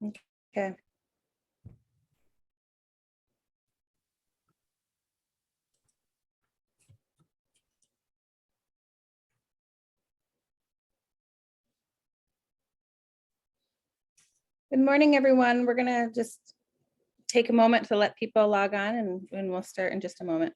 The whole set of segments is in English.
Okay. Good morning, everyone. We're gonna just take a moment to let people log on and we'll start in just a moment.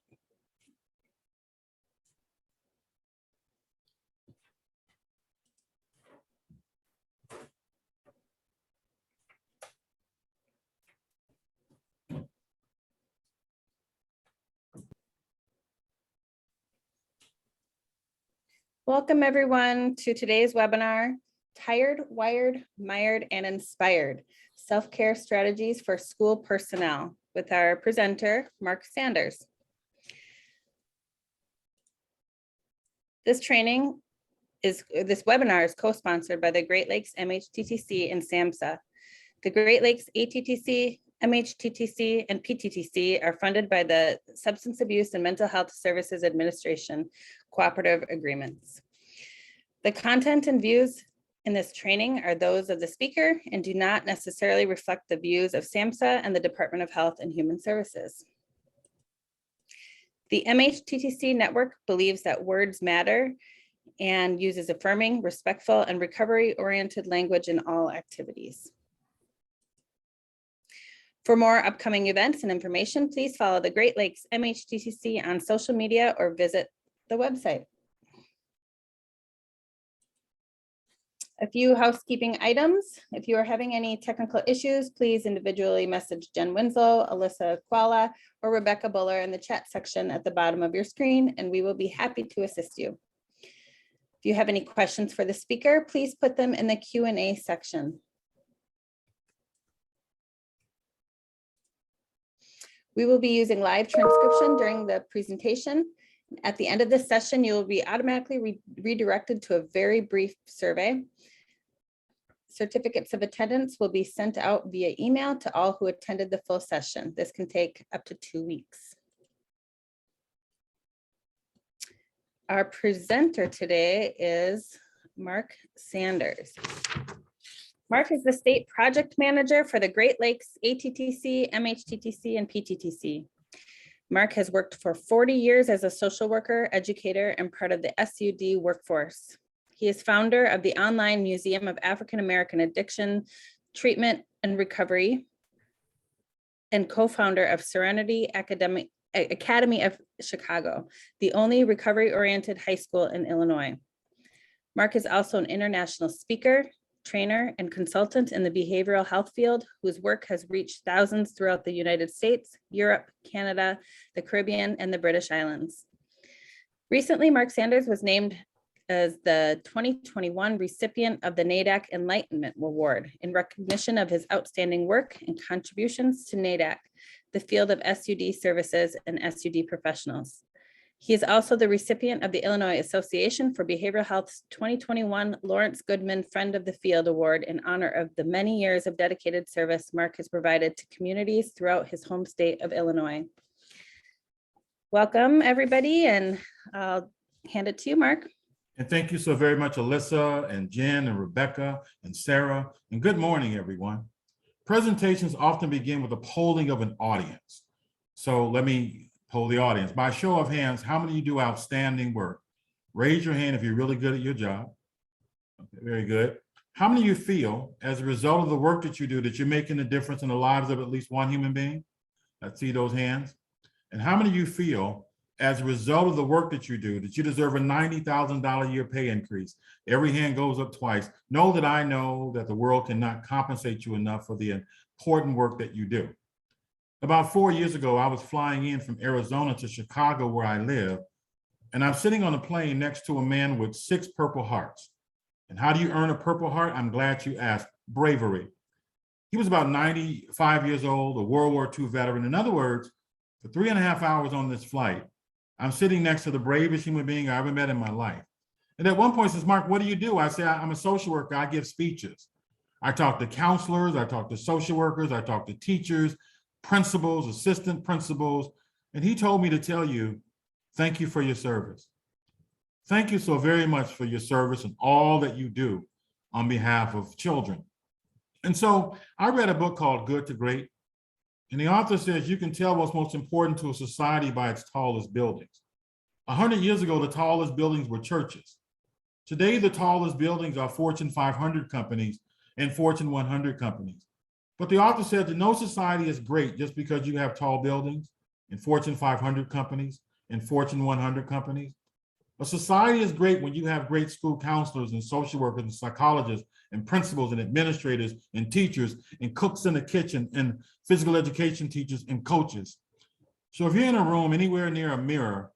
Welcome, everyone, to today's webinar, Tired, Wired, Mired, and Inspired, Self-Care Strategies for School Personnel, with our presenter, Mark Sanders. This webinar is co-sponsored by the Great Lakes MHTTC and SAMHSA. The Great Lakes ATTC, MHTTC, and PTTC are funded by the Substance Abuse and Mental Health Services Administration cooperative agreements. The content and views in this training are those of the speaker and do not necessarily reflect the views of SAMHSA and the Department of Health and Human Services. The MHTTC network believes that words matter and uses affirming, respectful, and recovery-oriented language in all activities. For more upcoming events and information, please follow the Great Lakes MHTTC on social media or visit the website. A few housekeeping items. If you are having any technical issues, please individually message Jen Winslow, Alyssa Kuala, or Rebecca Buller in the chat section at the bottom of your screen, and we will be happy to assist you. If you have any questions for the speaker, please put them in the Q&A section. We will be using live transcription during the presentation. At the end of this session, you will be automatically redirected to a very brief survey. Certificates of attendance will be sent out via email to all who attended the full session. This can take up to 2 weeks. Our presenter today is Mark Sanders. Mark is the State Project Manager for the Great Lakes ATTC, MHTTC, and PTTC. Mark has worked for 40 years as a social worker, educator, and part of the SUD workforce. He is founder of the Online Museum of African American Addiction, Treatment, and Recovery, and co-founder of Serenity Academy of Chicago, the only recovery-oriented high school in Illinois. Mark is also an international speaker, trainer, and consultant in the behavioral health field, whose work has reached thousands throughout the United States, Europe, Canada, the Caribbean, and the British Islands. Recently, Mark Sanders was named as the 2021 recipient of the NADAC Enlightenment Award in recognition of his outstanding work and contributions to NADAC, the field of SUD services and SUD professionals. He is also the recipient of the Illinois Association for Behavioral Health's 2021 Lawrence Goodman Friend of the Field Award in honor of the many years of dedicated service Mark has provided to communities throughout his home state of Illinois. Welcome, everybody, and I'll hand it to you, Mark. And thank you so very much, Alyssa and Jen and Rebecca and Sarah, and good morning, everyone. Presentations often begin with a polling of an audience. So let me poll the audience. By show of hands, how many of you do outstanding work? Raise your hand if you're really good at your job. Okay, very good. How many of you feel, as a result of the work that you do, that you're making a difference in the lives of at least one human being? Let's see those hands. And how many of you feel, as a result of the work that you do, that you deserve a $90,000 a year pay increase? Every hand goes up twice. Know that I know that the world cannot compensate you enough for the important work that you do. About 4 years ago, I was flying in from Arizona to Chicago, where I live, and I'm sitting on a plane next to a man with 6 Purple Hearts. And how do you earn a Purple Heart? I'm glad you asked. Bravery. He was about 95 years old, a World War II veteran. In other words, for 3.5 hours on this flight, I'm sitting next to the bravest human being I ever met in my life. And at one point he says, Mark, what do you do? I say, I'm a social worker. I give speeches. I talk to counselors. I talk to social workers. I talk to teachers, principals, assistant principals. And he told me to tell you, thank you for your service. Thank you so very much for your service and all that you do on behalf of children. And so I read a book called Good to Great, and the author says you can tell what's most important to a society by its tallest buildings. 100 years ago, the tallest buildings were churches. Today, the tallest buildings are Fortune 500 companies and Fortune 100 companies. But the author said that no society is great just because you have tall buildings and Fortune 500 companies and Fortune 100 companies. A society is great when you have great school counselors and social workers and psychologists and principals and administrators and teachers and cooks in the kitchen and physical education teachers and coaches. So if you're in a room anywhere near a mirror,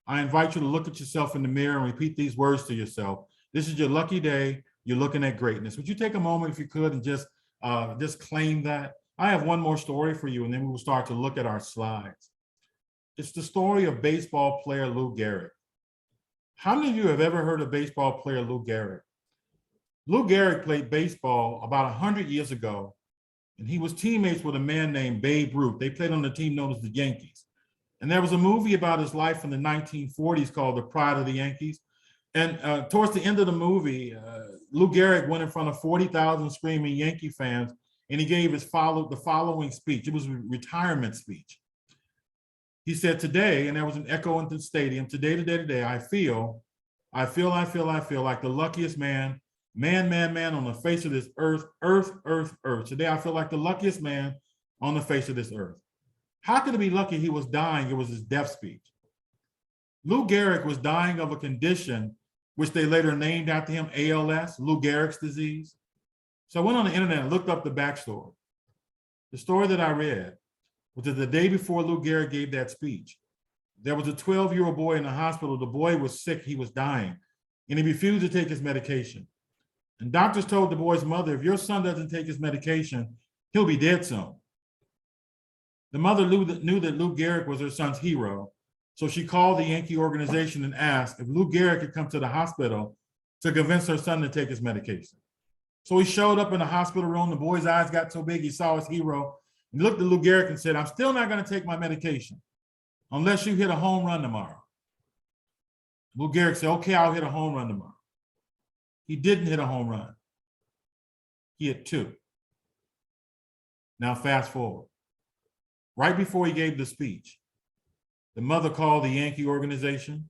I invite you to look at yourself in the mirror and repeat these words to yourself. This is your lucky day. You're looking at greatness. Would you take a moment, if you could, and just claim that? I have one more story for you, and then we will start to look at our slides. It's the story of baseball player Lou Gehrig. How many of you have ever heard of baseball player Lou Gehrig? Lou Gehrig played baseball about 100 years ago, and he was teammates with a man named Babe Ruth. They played on the team known as the Yankees. And there was a movie about his life in the 1940s called The Pride of the Yankees. And towards the end of the movie, Lou Gehrig went in front of 40,000 screaming Yankee fans, and he gave the following speech. It was a retirement speech. He said, today, and there was an echo in the stadium, today, I feel like the luckiest man on the face of this earth. Today, I feel like the luckiest man on the face of this earth. How could it be lucky? He was dying. It was his death speech. Lou Gehrig was dying of a condition which they later named after him, ALS, Lou Gehrig's disease. So I went on the internet and looked up the backstory. The story that I read was that the day before Lou Gehrig gave that speech, there was a 12-year-old boy in the hospital. The boy was sick, he was dying, and he refused to take his medication. And doctors told the boy's mother, if your son doesn't take his medication, he'll be dead soon. The mother knew that Lou Gehrig was her son's hero, so she called the Yankee organization and asked if Lou Gehrig could come to the hospital to convince her son to take his medication. So he showed up in the hospital room. The boy's eyes got so big, he saw his hero. He looked at Lou Gehrig and said, I'm still not going to take my medication unless you hit a home run tomorrow. Lou Gehrig said, okay, I'll hit a home run tomorrow. He didn't hit a home run. He hit 2. Now fast forward. Right before he gave the speech, the mother called the Yankee organization,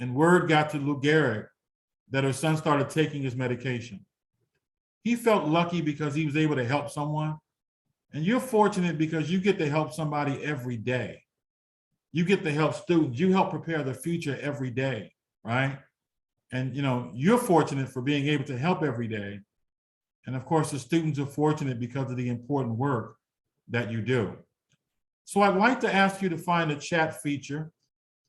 and word got to Lou Gehrig that her son started taking his medication. He felt lucky because he was able to help someone. And you're fortunate because you get to help somebody every day. You get to help students. You help prepare the future every day, right? And you're fortunate for being able to help every day. And of course, the students are fortunate because of the important work that you do. So I'd like to ask you to find a chat feature.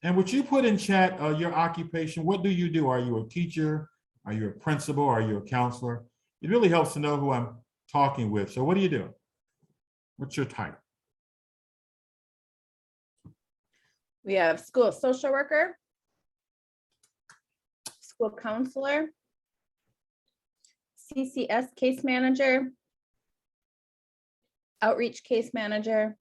And would you put in chat your occupation? What do you do? Are you a teacher? Are you a principal? Are you a counselor? It really helps to know who I'm talking with. So what do you do? What's your title? We have school social worker, school counselor, CCS case manager, outreach case manager,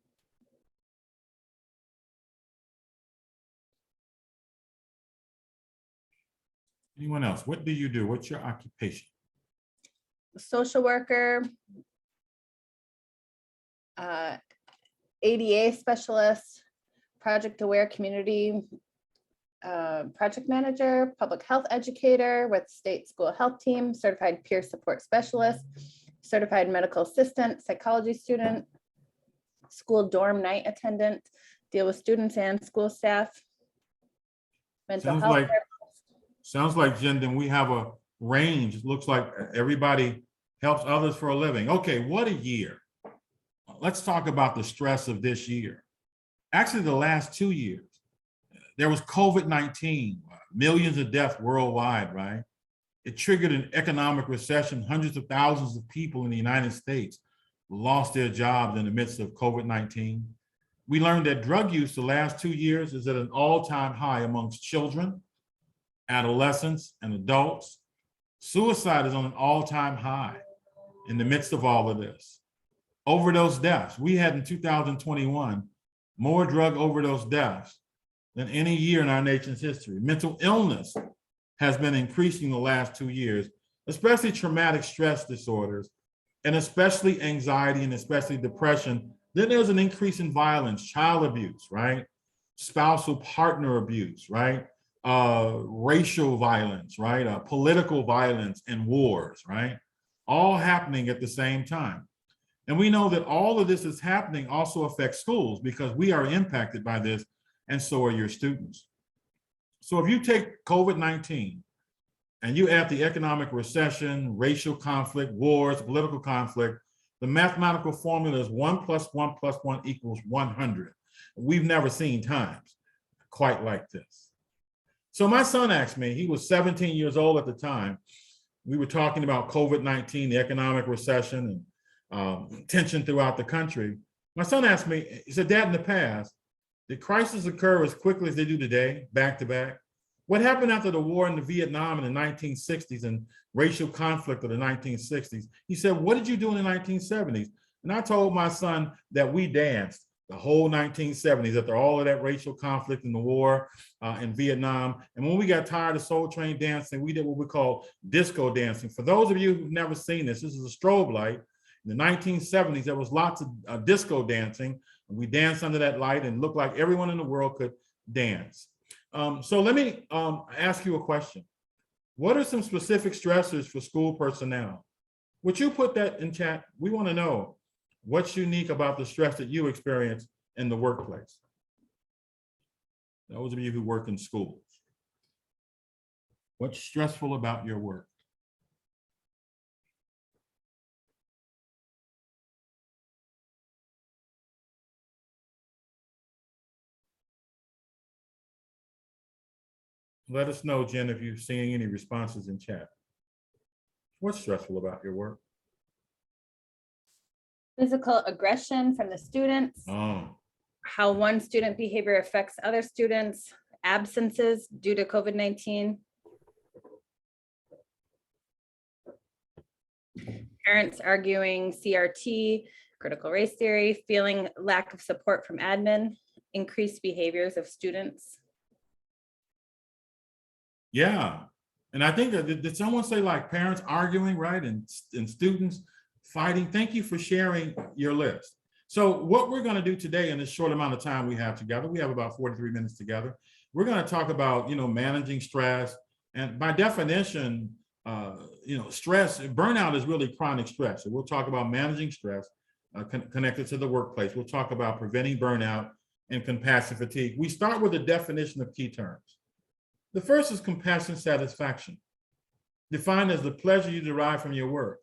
Anyone else? What do you do? What's your occupation? social worker, ADA specialist, project aware community project manager, public health educator with state school health team, certified peer support specialist, certified medical assistant, psychology student, school dorm night attendant, deal with students and school staff, mental health. Sounds like, Jen, then we have a range. It looks like everybody helps others for a living. Okay, what a year. Let's talk about the stress of this year. Actually, the last 2 years, there was COVID-19, millions of deaths worldwide, right? It triggered an economic recession. Hundreds of thousands of people in the United States lost their jobs in the midst of COVID-19. We learned that drug use the last 2 years is at an all-time high amongst children, adolescents, and adults. Suicide is on an all-time high in the midst of all of this. Overdose deaths. We had in 2021 more drug overdose deaths than any year in our nation's history. Mental illness has been increasing the last 2 years, especially traumatic stress disorders. and especially anxiety and especially depression. Then there's an increase in violence, child abuse, right? Spousal partner abuse, right? Racial violence, right? Political violence and wars, right? All happening at the same time. And we know that all of this is happening also affects schools because we are impacted by this, and so are your students. So if you take COVID-19 and you add the economic recession, racial conflict, wars, political conflict, the mathematical formula is 1 + 1 + 1 = 100. We've never seen times quite like this. So my son asked me, he was 17 years old at the time. We were talking about COVID-19, the economic recession, and tension throughout the country. My son asked me, he said, Dad, in the past, did crises occur as quickly as they do today, back to back? What happened after the war in the Vietnam in the 1960s and racial conflict of the 1960s? He said, what did you do in the 1970s? And I told my son that we danced the whole 1970s after all of that racial conflict and the war in Vietnam. And when we got tired of Soul Train dancing, we did what we call disco dancing. For those of you who've never seen this, this is a strobe light. In the 1970s, there was lots of disco dancing. And we danced under that light and looked like everyone in the world could dance. So let me ask you a question. What are some specific stressors for school personnel? Would you put that in chat? We want to know what's unique about the stress that you experience in the workplace. Those of you who work in schools. What's stressful about your work? Let us know, Jen, if you're seeing any responses in chat. What's stressful about your work? Physical aggression from the students, Oh, how one student behavior affects other students, absences due to COVID-19. Parents arguing CRT, critical race theory, feeling lack of support from admin, increased behaviors of students. yeah. And I think that, did someone say like parents arguing, right? And students fighting? Thank you for sharing your list. So what we're going to do today in this short amount of time we have together, we have about 43 minutes together. We're going to talk about, managing stress. And by definition, stress, burnout is really chronic stress. So we'll talk about managing stress connected to the workplace. We'll talk about preventing burnout and compassion fatigue. We start with a definition of key terms. The first is compassion satisfaction, defined as the pleasure you derive from your work.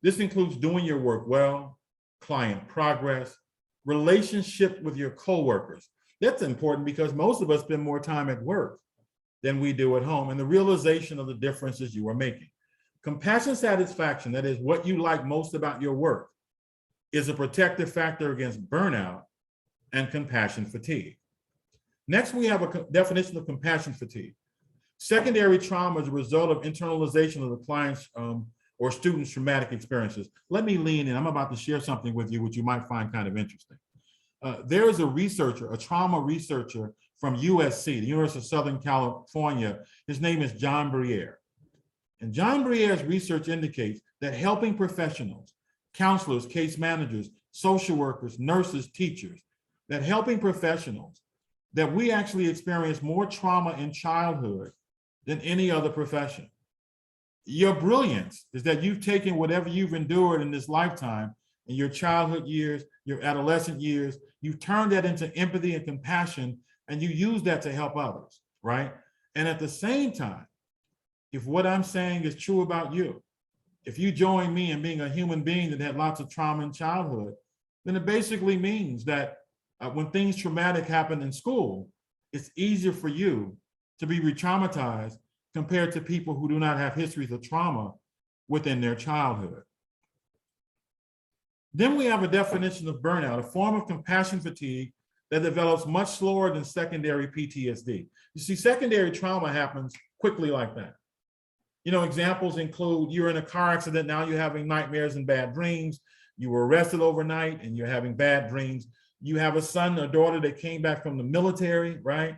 This includes doing your work well, client progress, relationship with your coworkers. That's important because most of us spend more time at work than we do at home, and the realization of the differences you are making. Compassion satisfaction, that is what you like most about your work, is a protective factor against burnout and compassion fatigue. Next, we have a definition of compassion fatigue. Secondary trauma is a result of internalization of the client's or student's traumatic experiences. Let me lean in. I'm about to share something with you which you might find kind of interesting. There is a researcher, a trauma researcher from USC, the University of Southern California. His name is John Briere. And John Briere's research indicates that helping professionals, counselors, case managers, social workers, nurses, teachers, that helping professionals, that we actually experience more trauma in childhood than any other profession. Your brilliance is that you've taken whatever you've endured in this lifetime, in your childhood years, your adolescent years, you've turned that into empathy and compassion, and you use that to help others, right? And at the same time, if what I'm saying is true about you, if you join me in being a human being that had lots of trauma in childhood, then it basically means that when things traumatic happen in school, it's easier for you to be re-traumatized compared to people who do not have histories of trauma within their childhood. Then we have a definition of burnout, a form of compassion fatigue that develops much slower than secondary PTSD. You see, secondary trauma happens quickly like that. Examples include you're in a car accident, now you're having nightmares and bad dreams. You were arrested overnight and you're having bad dreams. You have a son or daughter that came back from the military, right?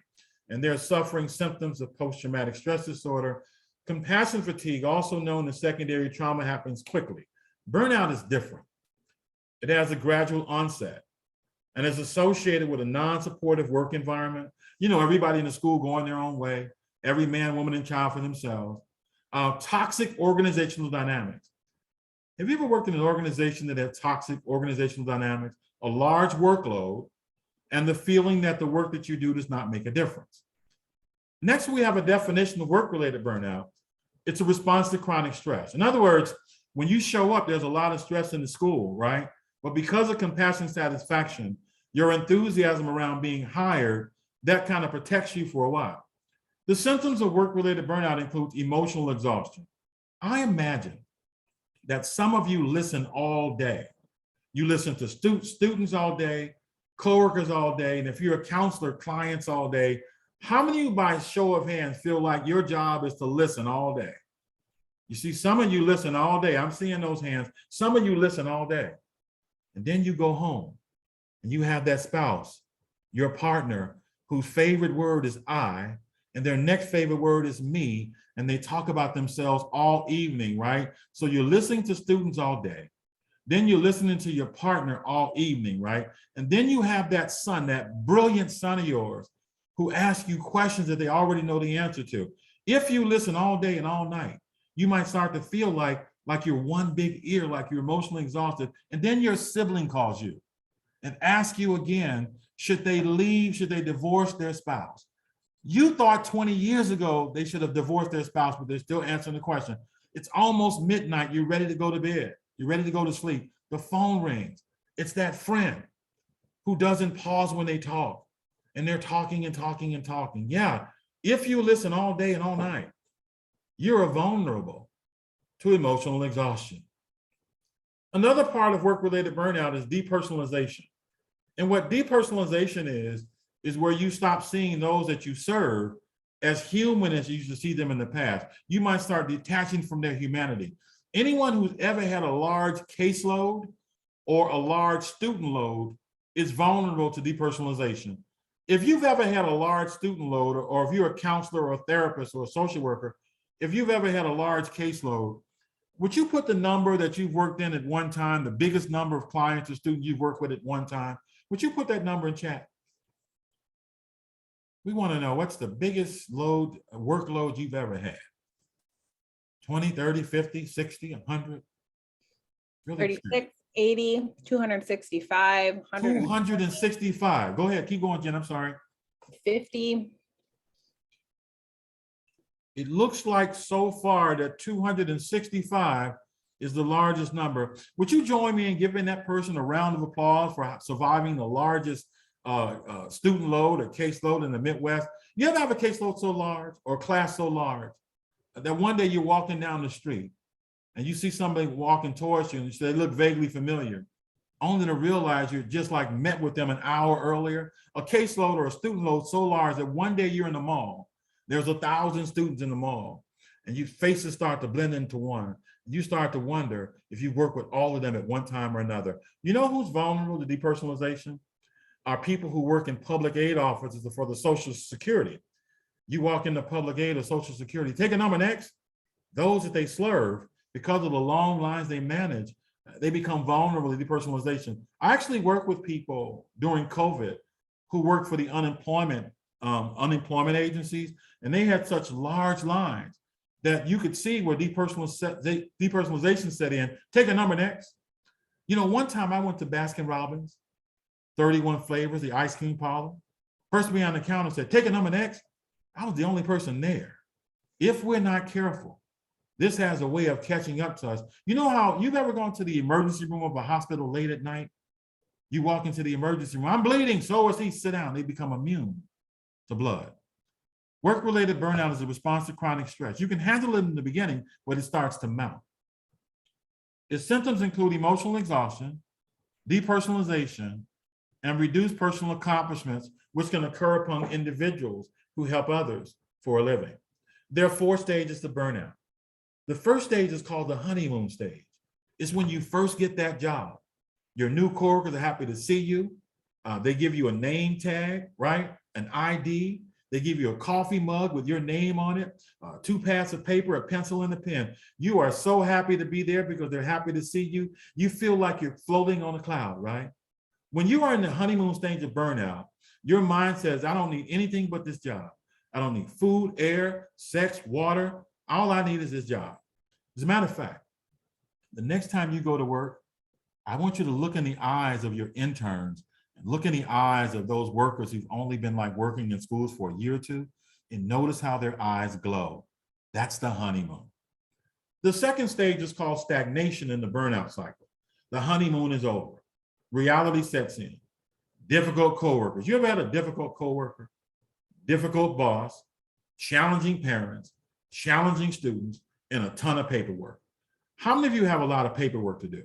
And they're suffering symptoms of post-traumatic stress disorder. Compassion fatigue, also known as secondary trauma, happens quickly. Burnout is different. It has a gradual onset and is associated with a non-supportive work environment. You know, everybody in the school going their own way, every man, woman, and child for themselves. Toxic organizational dynamics. Have you ever worked in an organization that had toxic organizational dynamics, a large workload, and the feeling that the work that you do does not make a difference? Next, we have a definition of work-related burnout. It's a response to chronic stress. In other words, when you show up, there's a lot of stress in the school, right? But because of compassion satisfaction, your enthusiasm around being hired, that kind of protects you for a while. The symptoms of work-related burnout include emotional exhaustion. I imagine that some of you listen all day. You listen to students all day, coworkers all day, and if you're a counselor, clients all day. How many of you, by show of hands, feel like your job is to listen all day? You see, some of you listen all day. I'm seeing those hands. Some of you listen all day. And then you go home and you have that spouse, your partner, whose favorite word is I, and their next favorite word is me, and they talk about themselves all evening, right? So you're listening to students all day. Then you're listening to your partner all evening, right? And then you have that son, that brilliant son of yours, who asks you questions that they already know the answer to. If you listen all day and all night, you might start to feel like you're one big ear, like you're emotionally exhausted. And then your sibling calls you and asks you again, should they leave? Should they divorce their spouse? You thought 20 years ago they should have divorced their spouse, but they're still answering the question. It's almost midnight. You're ready to go to bed. You're ready to go to sleep. The phone rings. It's that friend who doesn't pause when they talk. And they're talking and talking and talking. Yeah, if you listen all day and all night, you're vulnerable to emotional exhaustion. Another part of work-related burnout is depersonalization. And what depersonalization is where you stop seeing those that you serve as human as you used to see them in the past. You might start detaching from their humanity. Anyone who's ever had a large caseload or a large student load is vulnerable to depersonalization. If you've ever had a large student load, or if you're a counselor or a therapist or a social worker, if you've ever had a large caseload, would you put the number that you've worked in at one time, the biggest number of clients or students you've worked with at one time, would you put that number in chat? We want to know what's the biggest workload you've ever had. 20, 30, 50, 60, 100? Really 36, 80, 265, 100, 265. Go ahead, keep going, Jen, I'm sorry. 50. It looks like so far that 265 is the largest number. Would you join me in giving that person a round of applause for surviving the largest student load or caseload in the Midwest? You ever have a caseload so large or a class so large that one day you're walking down the street and you see somebody walking towards you and they look vaguely familiar, only to realize you're just like met with them an hour earlier? A caseload or a student load so large that one day you're in the mall, there's 1,000 students in the mall, and your faces start to blend into one. You start to wonder if you work with all of them at one time or another. You know who's vulnerable to depersonalization? Are people who work in public aid offices for the Social Security. You walk into public aid or Social Security, take a number next. Those that they serve, because of the long lines they manage, they become vulnerable to depersonalization. I actually work with people during COVID who work for the unemployment agencies, and they had such large lines that you could see where depersonalization set in. Take a number next. You know, one time I went to Baskin-Robbins, 31 flavors, the ice cream parlor. Person behind the counter said, take a number next. I was the only person there. If we're not careful, this has a way of catching up to us. You know how you've ever gone to the emergency room of a hospital late at night? You walk into the emergency room, I'm bleeding, so is he, sit down. They become immune to blood. Work-related burnout is a response to chronic stress. You can handle it in the beginning, but it starts to mount. Its symptoms include emotional exhaustion, depersonalization, and reduced personal accomplishments, which can occur among individuals who help others for a living. There are 4 stages to burnout. The first stage is called the honeymoon stage. It's when you first get that job. Your new coworkers are happy to see you. They give you a name tag, right? An ID. They give you a coffee mug with your name on it, 2 pads of paper, a pencil, and a pen. You are so happy to be there because they're happy to see you. You feel like you're floating on a cloud, right? When you are in the honeymoon stage of burnout, your mind says, I don't need anything but this job. I don't need food, air, sex, water. All I need is this job. As a matter of fact, the next time you go to work, I want you to look in the eyes of your interns and look in the eyes of those workers who've only been like working in schools for a year or two and notice how their eyes glow. That's the honeymoon. The second stage is called stagnation in the burnout cycle. The honeymoon is over. Reality sets in. Difficult coworkers. You ever had a difficult coworker? Difficult boss, challenging parents, challenging students, and a ton of paperwork. How many of you have a lot of paperwork to do?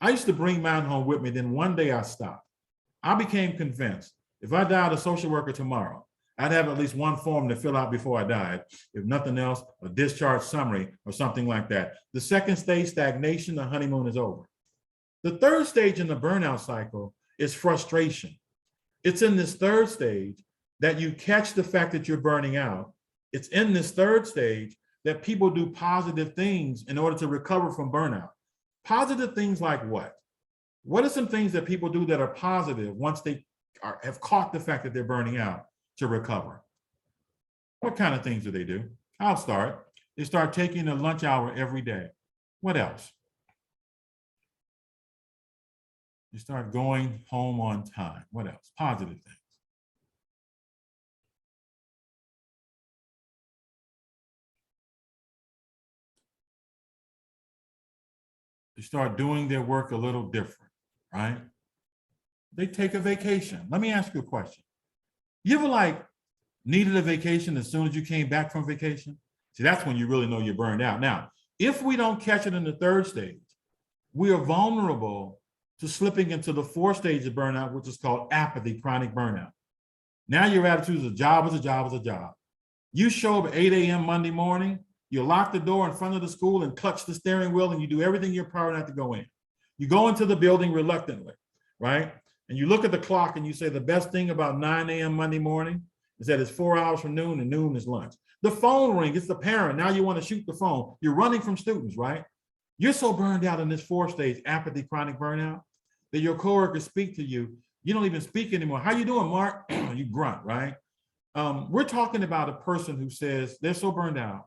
I used to bring mine home with me, then one day I stopped. I became convinced if I died a social worker tomorrow, I'd have at least one form to fill out before I died. If nothing else, a discharge summary or something like that. The second stage, stagnation, the honeymoon is over. The third stage in the burnout cycle is frustration. It's in this third stage that you catch the fact that you're burning out. It's in this third stage that people do positive things in order to recover from burnout. Positive things like what? What are some things that people do that are positive once they have caught the fact that they're burning out to recover? What kind of things do they do? I'll start. They start taking a lunch hour every day. What else? You start going home on time. What else? Positive things. They start doing their work a little different, right? They take a vacation. Let me ask you a question. You ever needed a vacation as soon as you came back from vacation? See, that's when you really know you're burned out. Now, if we don't catch it in the third stage, we are vulnerable to slipping into the fourth stage of burnout, which is called apathy, chronic burnout. Now your attitude is a job is a job is a job. You show up at 8 a.m. Monday morning, you lock the door in front of the school and clutch the steering wheel and you do everything in your power not to go in. You go into the building reluctantly, right? And you look at the clock and you say the best thing about 9 a.m. Monday morning is that it's 4 hours from noon and noon is lunch. The phone rings, it's the parent. Now you want to shoot the phone. You're running from students, right? You're so burned out in this fourth stage, apathy, chronic burnout, that your coworkers speak to you. You don't even speak anymore. How you doing, Mark? You grunt, right? We're talking about a person who says they're so burned out.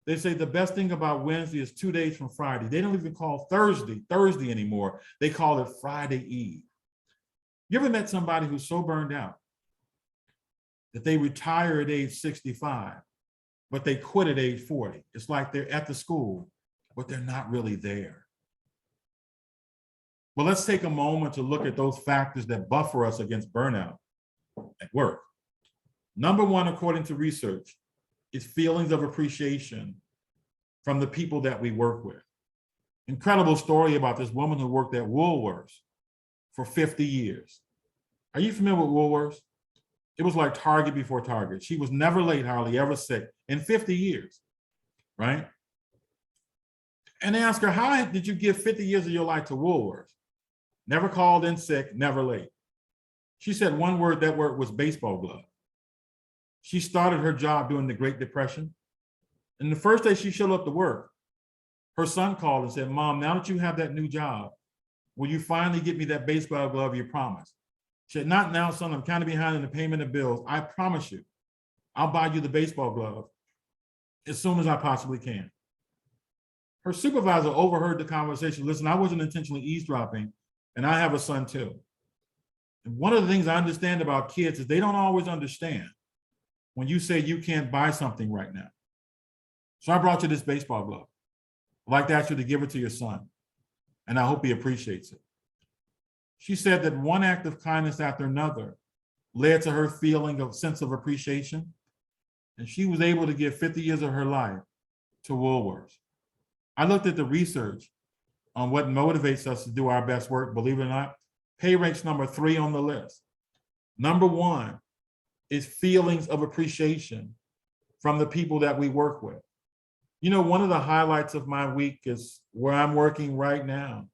They say the best thing about Wednesday is 2 days from Friday. They don't even call Thursday anymore. They call it Friday Eve. You ever met somebody who's so burned out that they retire at age 65, but they quit at age 40? It's like they're at the school, but they're not really there. Well, let's take a moment to look at those factors that buffer us against burnout at work. Number one, according to research, is feelings of appreciation from the people that we work with. Incredible story about this woman who worked at Woolworths for 50 years. Are you familiar with Woolworths? It was like Target before Target. She was never late, hardly ever sick in 50 years, right? And they asked her, how did you give 50 years of your life to Woolworths? Never called in sick, never late. She said one word, that word was baseball glove. She started her job during the Great Depression. And the first day she showed up to work, her son called and said, Mom, now that you have that new job, will you finally get me that baseball glove you promised? She said, not now, son, I'm kind of behind in the payment of bills. I promise you, I'll buy you the baseball glove as soon as I possibly can. Her supervisor overheard the conversation. Listen, I wasn't intentionally eavesdropping, and I have a son too. And one of the things I understand about kids is they don't always understand when you say you can't buy something right now. So I brought you this baseball glove. I'd like to ask you to give it to your son, and I hope he appreciates it. She said that one act of kindness after another led to her feeling of sense of appreciation, and she was able to give 50 years of her life to Woolworths. I looked at the research on what motivates us to do our best work. Believe it or not, pay ranks number 3 on the list. Number 1 is feelings of appreciation from the people that we work with. You know, one of the highlights of my week is where I'm working right now.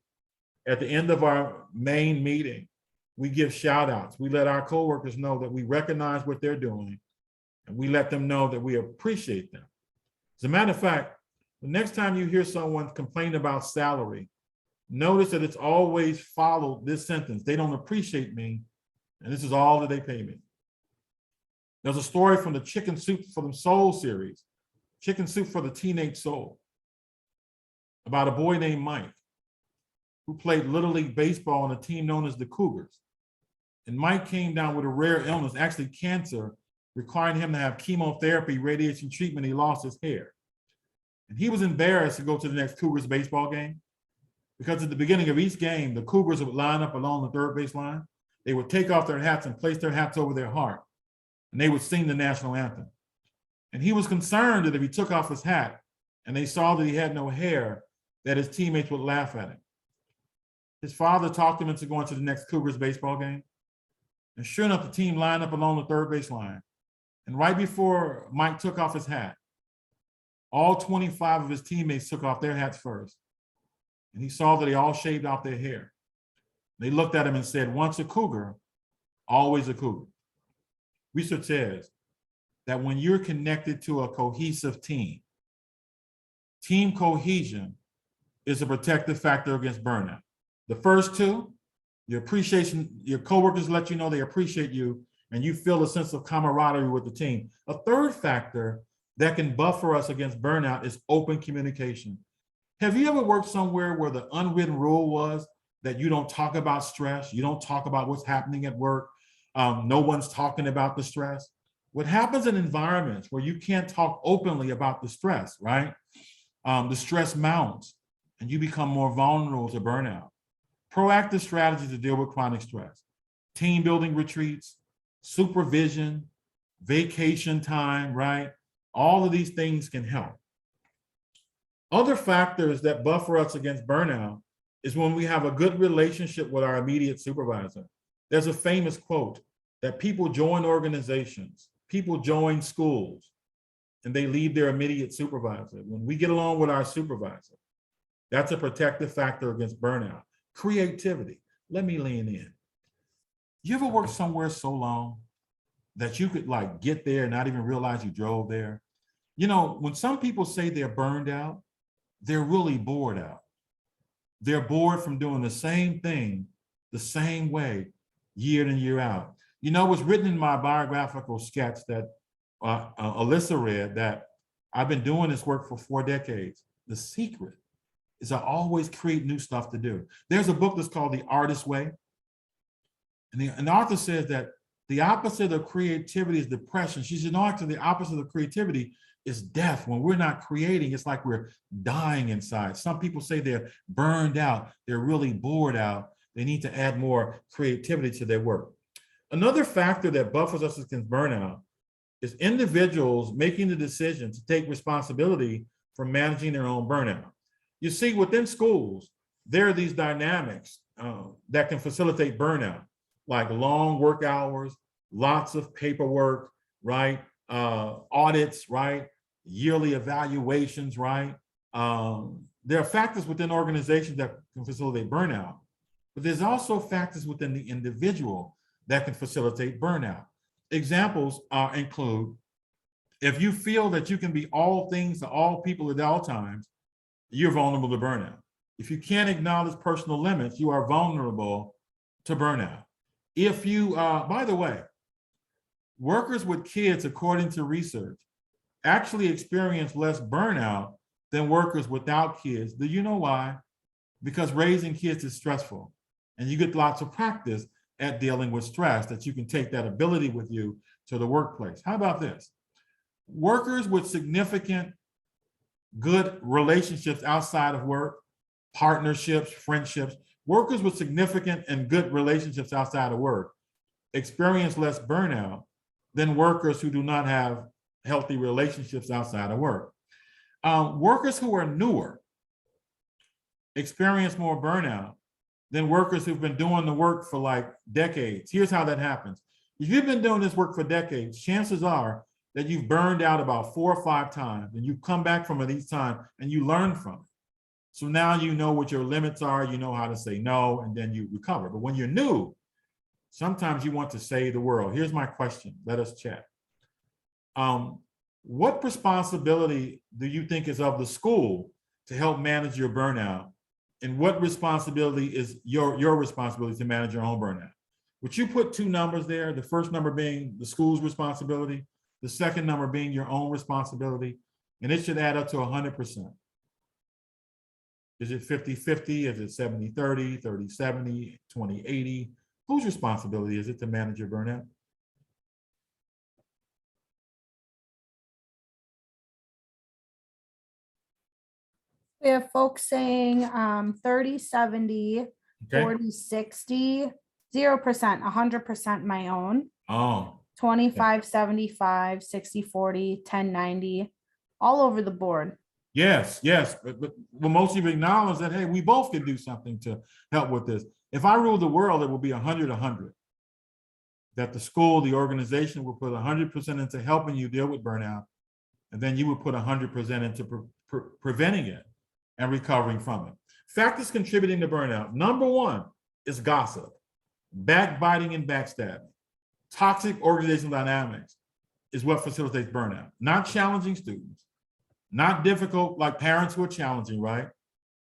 At the end of our main meeting, we give shout outs. We let our coworkers know that we recognize what they're doing And we let them know that we appreciate them. As a matter of fact, the next time you hear someone complain about salary, notice that it's always followed this sentence: they don't appreciate me, and this is all that they pay me. There's a story from the Chicken Soup for the Soul series, Chicken Soup for the Teenage Soul, about a boy named Mike who played Little League Baseball on a team known as the Cougars. And Mike came down with a rare illness, actually cancer, requiring him to have chemotherapy, radiation treatment. He lost his hair. And he was embarrassed to go to the next Cougars baseball game, because at the beginning of each game, the Cougars would line up along the third base line. They would take off their hats and place their hats over their heart, and they would sing the national anthem. And he was concerned that if he took off his hat and they saw that he had no hair, that his teammates would laugh at him. His father talked him into going to the next Cougars baseball game. And sure enough, the team lined up along the third base line. And right before Mike took off his hat, all 25 of his teammates took off their hats first. And he saw that they all shaved off their hair. They looked at him and said, once a Cougar, always a Cougar. Research says that when you're connected to a cohesive team, team cohesion is a protective factor against burnout. The first two, your appreciation, your coworkers let you know they appreciate you, and you feel a sense of camaraderie with the team. A third factor that can buffer us against burnout is open communication. Have you ever worked somewhere where the unwritten rule was that you don't talk about stress, you don't talk about what's happening at work, no one's talking about the stress? What happens in environments where you can't talk openly about the stress, right? The stress mounts and you become more vulnerable to burnout. Proactive strategies to deal with chronic stress: team building retreats, supervision, vacation time, right? All of these things can help. Other factors that buffer us against burnout is when we have a good relationship with our immediate supervisor. There's a famous quote that people join organizations, people join schools, and they leave their immediate supervisor. When we get along with our supervisor, that's a protective factor against burnout. Creativity. Let me lean in. You ever worked somewhere so long that you could like get there and not even realize you drove there? You know, when some people say they're burned out, they're really bored out. They're bored from doing the same thing the same way year in, year out. You know, it was written in my biographical sketch that Alyssa read that I've been doing this work for 4 decades. The secret is I always create new stuff to do. There's a book that's called The Artist's Way. And the author says that the opposite of creativity is depression. She said, no, actually the opposite of creativity is death. When we're not creating, it's like we're dying inside. Some people say they're burned out. They're really bored out. They need to add more creativity to their work. Another factor that buffers us against burnout is individuals making the decision to take responsibility for managing their own burnout. You see, within schools, there are these dynamics that can facilitate burnout, like long work hours, lots of paperwork, right? Audits, right? Yearly evaluations, right? There are factors within organizations that can facilitate burnout, but there's also factors within the individual that can facilitate burnout. Examples include, if you feel that you can be all things to all people at all times, you're vulnerable to burnout. If you can't acknowledge personal limits, you are vulnerable to burnout. If you, by the way, workers with kids, according to research, actually experience less burnout than workers without kids. Do you know why? Because raising kids is stressful, and you get lots of practice at dealing with stress, that you can take that ability with you to the workplace. How about this? Workers with significant good relationships outside of work, partnerships, friendships, workers with significant and good relationships outside of work experience less burnout than workers who do not have healthy relationships outside of work. Workers who are newer experience more burnout than workers who've been doing the work for like decades. Here's how that happens. If you've been doing this work for decades, chances are that you've burned out about 4 or 5 times, and you come back from it each time and you learn from it. So now you know what your limits are, you know how to say no, and then you recover. But when you're new, sometimes you want to save the world. Here's my question, let us chat. What responsibility do you think is of the school to help manage your burnout? And what responsibility is your responsibility to manage your own burnout? Would you put two numbers there? The first number being the school's responsibility, the second number being your own responsibility, and it should add up to 100%. Is it 50-50? Is it 70-30, 30-70, 20-80? Whose responsibility is it to manage your burnout? We have folks saying 30-70, Okay. 40-60, 0%, 100% my own, Oh, 25-75, 60-40, 10-90, all over the board. yes. But most of you acknowledge that, hey, we both can do something to help with this. If I ruled the world, it would be 100-100. That the school, the organization will put 100% into helping you deal with burnout, and then you would put 100% into preventing it and recovering from it. Factors contributing to burnout. Number one is gossip, backbiting and backstabbing. Toxic organizational dynamics is what facilitates burnout. Not challenging students, not difficult like parents who are challenging, right?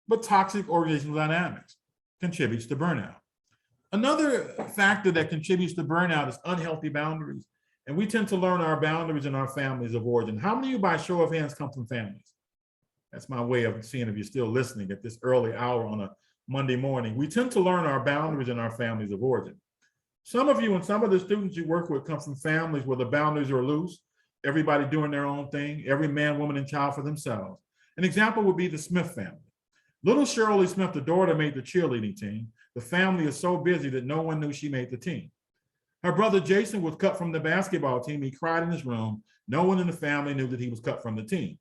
But toxic organizational dynamics contributes to burnout. Another factor that contributes to burnout is unhealthy boundaries. And we tend to learn our boundaries in our families of origin. How many of you, by show of hands, come from families? That's my way of seeing if you're still listening at this early hour on a Monday morning. We tend to learn our boundaries in our families of origin. Some of you and some of the students you work with come from families where the boundaries are loose, everybody doing their own thing, every man, woman, and child for themselves. An example would be the Smith family. Little Shirley Smith, the daughter, made the cheerleading team. The family is so busy that no one knew she made the team. Her brother Jason was cut from the basketball team. He cried in his room. No one in the family knew that he was cut from the team.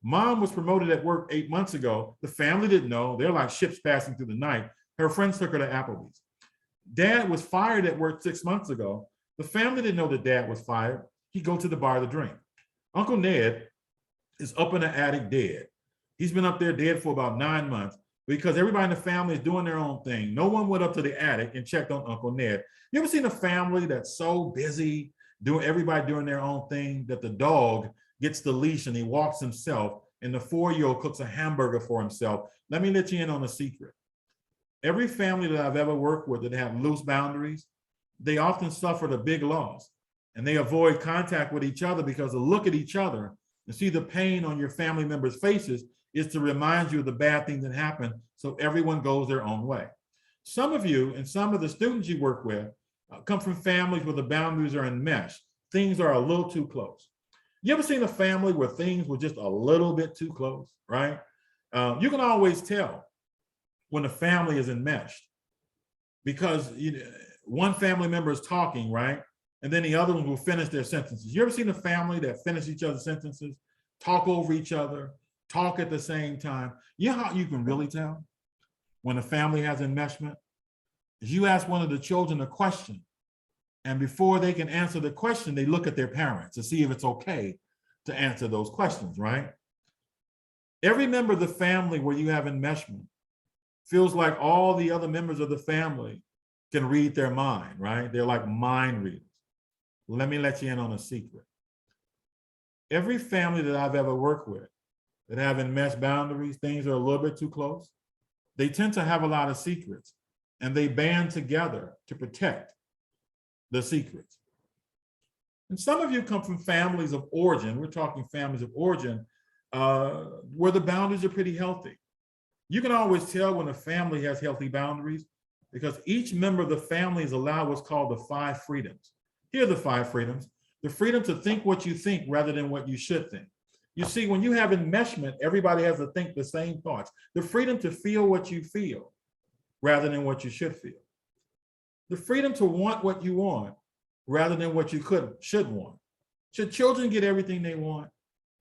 Mom was promoted at work 8 months ago. The family didn't know. They're like ships passing through the night. Her friends took her to Applebee's. Dad was fired at work 6 months ago. The family didn't know that Dad was fired. He'd go to the bar to drink. Uncle Ned is up in the attic dead. He's been up there dead for about 9 months because everybody in the family is doing their own thing. No one went up to the attic and checked on Uncle Ned. You ever seen a family that's so busy, everybody doing their own thing, that the dog gets the leash and he walks himself, and the 4-year-old cooks a hamburger for himself? Let me let you in on a secret. Every family that I've ever worked with that have loose boundaries, they often suffered a big loss, and they avoid contact with each other because to look at each other and see the pain on your family members' faces is to remind you of the bad thing that happened, so everyone goes their own way. Some of you and some of the students you work with come from families where the boundaries are enmeshed. Things are a little too close. You ever seen a family where things were just a little bit too close, right? You can always tell when a family is enmeshed because one family member is talking, right? And then the other one will finish their sentences. You ever seen a family that finish each other's sentences, talk over each other, talk at the same time? You know how you can really tell when a family has enmeshment? Is you ask one of the children a question, and before they can answer the question, they look at their parents to see if it's okay to answer those questions, right? Every member of the family where you have enmeshment feels like all the other members of the family can read their mind, right? They're like mind readers. Let me let you in on a secret. Every family that I've ever worked with that have enmeshed boundaries, things are a little bit too close, they tend to have a lot of secrets, and they band together to protect the secrets. And some of you come from families of origin, we're talking families of origin, where the boundaries are pretty healthy. You can always tell when a family has healthy boundaries because each member of the family is allowed what's called the 5 freedoms. Here are the 5 freedoms. The freedom to think what you think rather than what you should think. You see, when you have enmeshment, everybody has to think the same thoughts. The freedom to feel what you feel rather than what you should feel. The freedom to want what you want rather than what you should want. Should children get everything they want?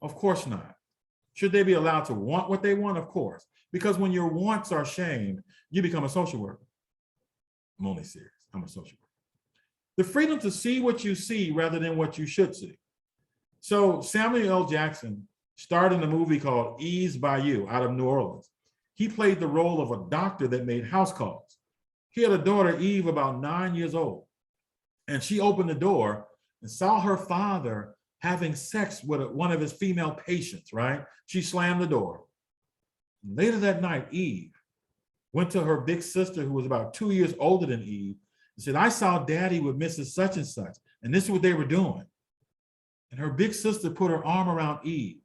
Of course not. Should they be allowed to want what they want? Of course. Because when your wants are shamed, you become a social worker. I'm only serious. I'm a social worker. The freedom to see what you see rather than what you should see. So Samuel L. Jackson starred in a movie called Eased by You out of New Orleans. He played the role of a doctor that made house calls. He had a daughter, Eve, about 9 years old. And she opened the door and saw her father having sex with one of his female patients, right? She slammed the door. Later that night, Eve went to her big sister, who was about 2 years older than Eve, and said, I saw daddy with Mrs. Such and such, and this is what they were doing. And her big sister put her arm around Eve.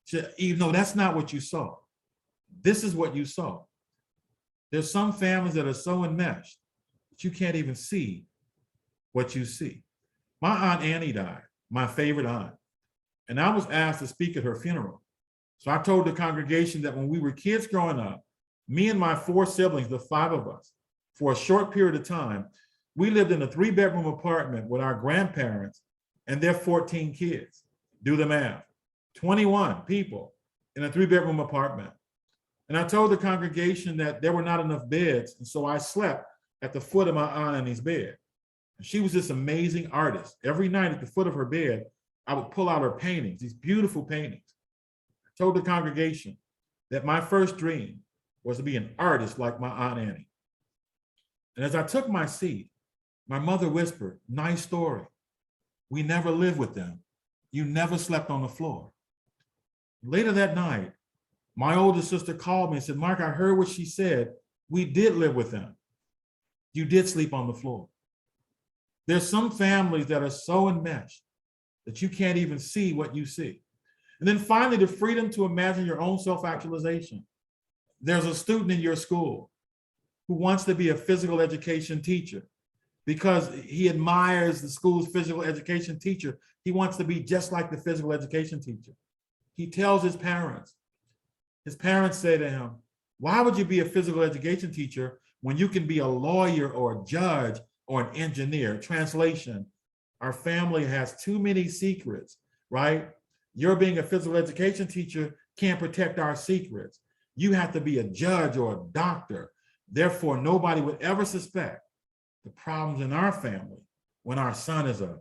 She said, Eve, no, that's not what you saw. This is what you saw. There's some families that are so enmeshed that you can't even see what you see. My Aunt Annie died, my favorite aunt, and I was asked to speak at her funeral. So I told the congregation that when we were kids growing up, me and my 4 siblings, the 5 of us, for a short period of time, we lived in a 3-bedroom apartment with our grandparents and their 14 kids. Do the math. 21 people in a 3-bedroom apartment. And I told the congregation that there were not enough beds, and so I slept at the foot of my Aunt Annie's bed. And she was this amazing artist. Every night at the foot of her bed, I would pull out her paintings, these beautiful paintings. I told the congregation that my first dream was to be an artist like my Aunt Annie. And as I took my seat, my mother whispered, nice story. We never lived with them. You never slept on the floor. Later that night, my older sister called me and said, Mark, I heard what she said. We did live with them. You did sleep on the floor. There's some families that are so enmeshed that you can't even see what you see. And then finally, the freedom to imagine your own self-actualization. There's a student in your school who wants to be a physical education teacher because he admires the school's physical education teacher. He wants to be just like the physical education teacher. He tells his parents say to him, why would you be a physical education teacher when you can be a lawyer or a judge or an engineer? Translation, our family has too many secrets, right? Your being a physical education teacher can't protect our secrets. You have to be a judge or a doctor. Therefore, nobody would ever suspect the problems in our family when our son is a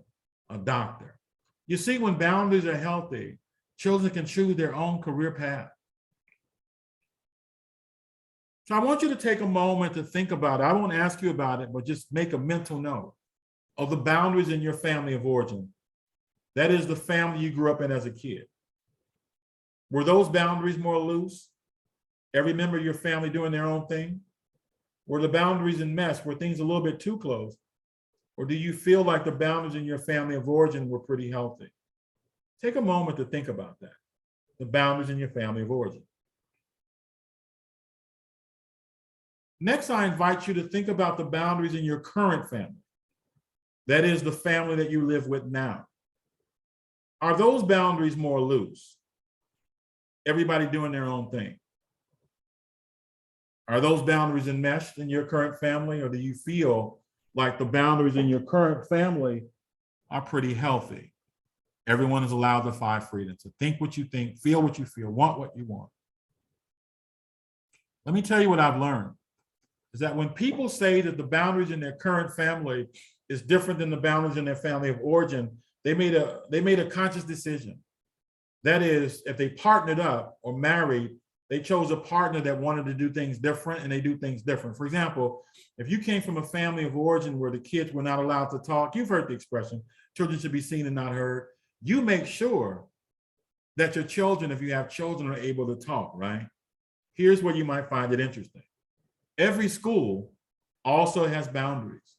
doctor. You see, when boundaries are healthy, children can choose their own career path. So I want you to take a moment to think about it. I won't ask you about it, but just make a mental note of the boundaries in your family of origin. That is the family you grew up in as a kid. Were those boundaries more loose? Every member of your family doing their own thing? Were the boundaries enmeshed? Were things a little bit too close? Or do you feel like the boundaries in your family of origin were pretty healthy? Take a moment to think about that. The boundaries in your family of origin. Next, I invite you to think about the boundaries in your current family. That is the family that you live with now. Are those boundaries more loose? Everybody doing their own thing. Are those boundaries enmeshed in your current family, or do you feel like the boundaries in your current family are pretty healthy? Everyone is allowed the 5 freedoms to think what you think, feel what you feel, want what you want. Let me tell you what I've learned, is that when people say that the boundaries in their current family is different than the boundaries in their family of origin, they made a conscious decision. That is, if they partnered up or married, they chose a partner that wanted to do things different, and they do things different. For example, if you came from a family of origin where the kids were not allowed to talk, you've heard the expression, children should be seen and not heard. You make sure that your children, if you have children, are able to talk, right? Here's where you might find it interesting. Every school also has boundaries.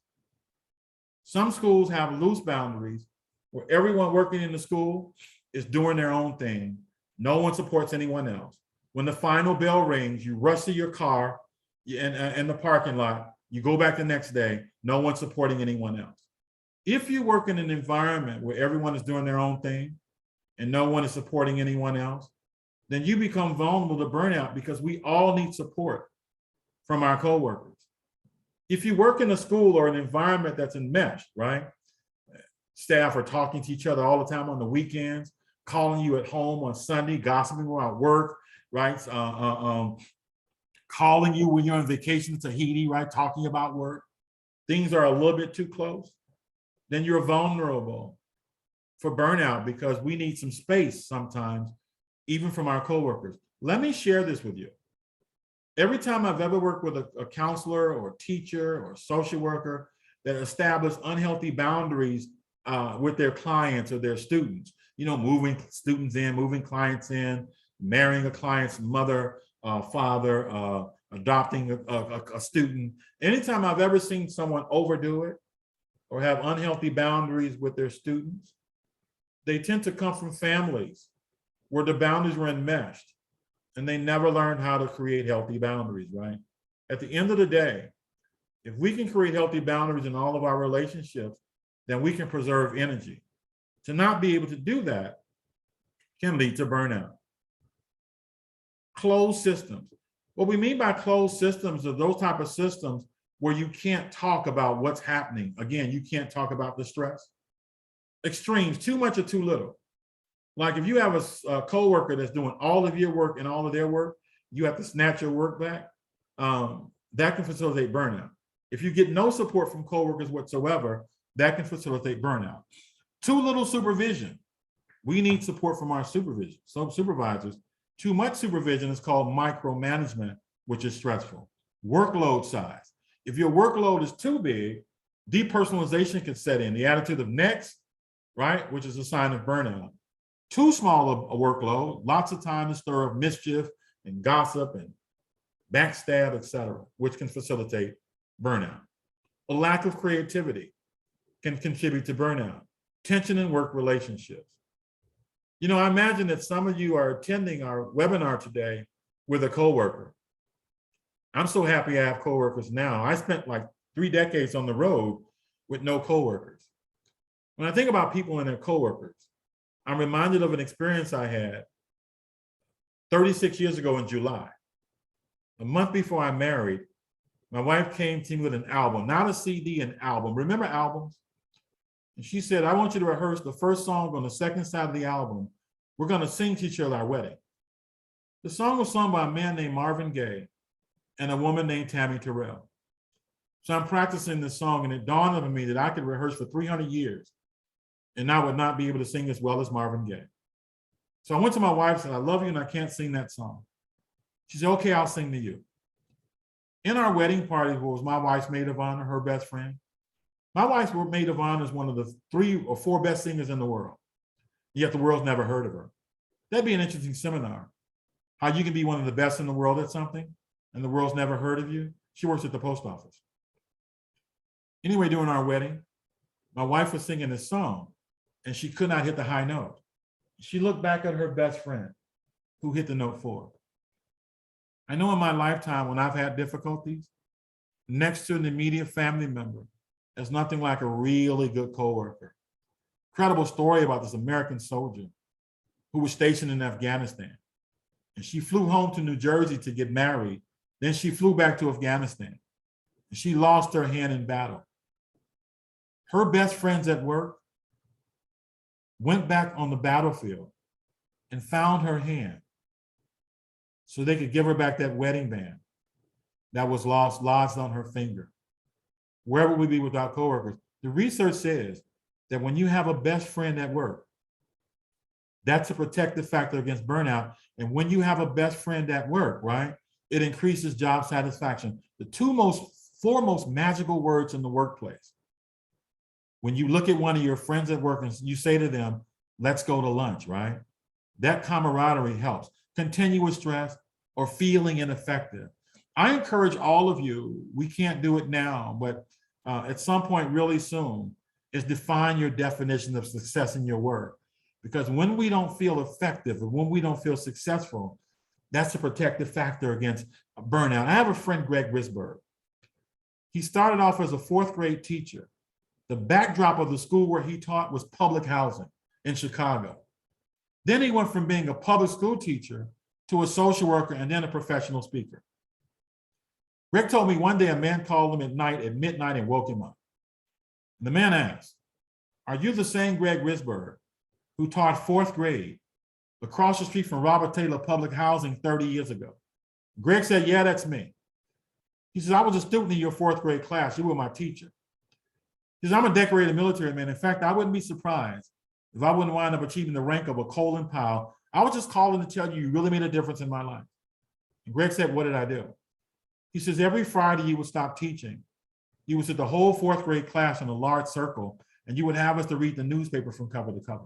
Some schools have loose boundaries where everyone working in the school is doing their own thing. No one supports anyone else. When the final bell rings, you rush to your car in the parking lot, you go back the next day, no one's supporting anyone else. If you work in an environment where everyone is doing their own thing and no one is supporting anyone else, then you become vulnerable to burnout, because we all need support from our coworkers. If you work in a school or an environment that's enmeshed, right? Staff are talking to each other all the time on the weekends, calling you at home on Sunday, gossiping about work, right? Calling you when you're on vacation to Tahiti, right? Talking about work. Things are a little bit too close. Then you're vulnerable for burnout, because we need some space sometimes, even from our coworkers. Let me share this with you. Every time I've ever worked with a counselor or a teacher or a social worker that established unhealthy boundaries with their clients or their students. You know, moving students in, moving clients in, marrying a client's mother, father, adopting a student. Anytime I've ever seen someone overdo it or have unhealthy boundaries with their students, they tend to come from families where the boundaries were enmeshed and they never learned how to create healthy boundaries, right? At the end of the day, if we can create healthy boundaries in all of our relationships, then we can preserve energy. To not be able to do that can lead to burnout. Closed systems. What we mean by closed systems are those type of systems where you can't talk about what's happening. Again, you can't talk about the stress. Extremes, too much or too little. Like if you have a coworker that's doing all of your work and all of their work, you have to snatch your work back. That can facilitate burnout. If you get no support from coworkers whatsoever, that can facilitate burnout. Too little supervision. We need support from our supervisors. Too much supervision is called micromanagement, which is stressful. Workload size. If your workload is too big, depersonalization can set in. The attitude of next, right, which is a sign of burnout. Too small a workload, lots of time to stir up mischief and gossip and backstab, etc., which can facilitate burnout. A lack of creativity can contribute to burnout. Tension in work relationships. You know, I imagine that some of you are attending our webinar today with a coworker. I'm so happy I have coworkers now. I spent like 3 decades on the road with no coworkers. When I think about people and their coworkers, I'm reminded of an experience I had 36 years ago in July. A month before I married, my wife came to me with an album, not a CD, an album. Remember albums? And she said, I want you to rehearse the first song on the second side of the album. We're going to sing to each other at our wedding. The song was sung by a man named Marvin Gaye and a woman named Tammy Terrell. So I'm practicing this song, and it dawned on me that I could rehearse for 300 years and I would not be able to sing as well as Marvin Gaye. So I went to my wife and said, I love you and I can't sing that song. She said, okay, I'll sing to you. In our wedding party, who was my wife's maid of honor, her best friend, my wife's maid of honor is one of the 3 or 4 best singers in the world, yet the world's never heard of her. That'd be an interesting seminar. How you can be one of the best in the world at something and the world's never heard of you. She works at the post office. Anyway, during our wedding, my wife was singing this song and she could not hit the high note. She looked back at her best friend who hit the note for her. I know in my lifetime when I've had difficulties, next to an immediate family member, there's nothing like a really good coworker. Incredible story about this American soldier who was stationed in Afghanistan. And she flew home to New Jersey to get married. Then she flew back to Afghanistan. And she lost her hand in battle. Her best friends at work went back on the battlefield and found her hand so they could give her back that wedding band that was lodged on her finger. Where would we be without coworkers? The research says that when you have a best friend at work, that's a protective factor against burnout. And when you have a best friend at work, right, it increases job satisfaction. The 4 most magical words in the workplace. When you look at one of your friends at work and you say to them, let's go to lunch, right? That camaraderie helps. Continuous stress or feeling ineffective. I encourage all of you, we can't do it now, but at some point really soon, is define your definition of success in your work. Because when we don't feel effective or when we don't feel successful, that's a protective factor against burnout. I have a friend, Greg Risberg. He started off as a 4th grade teacher. The backdrop of the school where he taught was public housing in Chicago. Then he went from being a public school teacher to a social worker and then a professional speaker. Greg told me one day a man called him at midnight and woke him up. And the man asked, are you the same Greg Risberg who taught 4th grade across the street from Robert Taylor Public Housing 30 years ago? Greg said, yeah, that's me. He says, I was a student in your 4th grade class. You were my teacher. He says, I'm a decorated military man. In fact, I wouldn't be surprised if I wouldn't wind up achieving the rank of a Colin Powell. I was just calling to tell you really made a difference in my life. And Greg said, what did I do? He says, every Friday you would stop teaching. You would sit the whole 4th grade class in a large circle and you would have us to read the newspaper from cover to cover.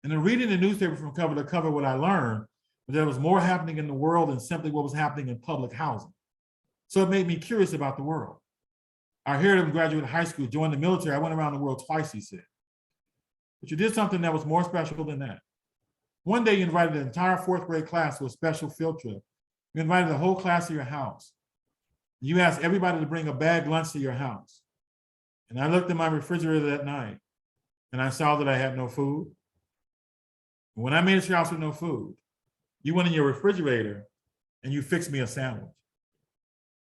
And in reading the newspaper from cover to cover, what I learned was there was more happening in the world than simply what was happening in public housing. So it made me curious about the world. I heard him graduate high school, joined the military. I went around the world twice, he said. But you did something that was more special than that. One day you invited the entire 4th grade class to a special field trip. You invited the whole class to your house. You asked everybody to bring a bag lunch to your house. And I looked in my refrigerator that night and I saw that I had no food. And when I made it to your house with no food, you went in your refrigerator and you fixed me a sandwich.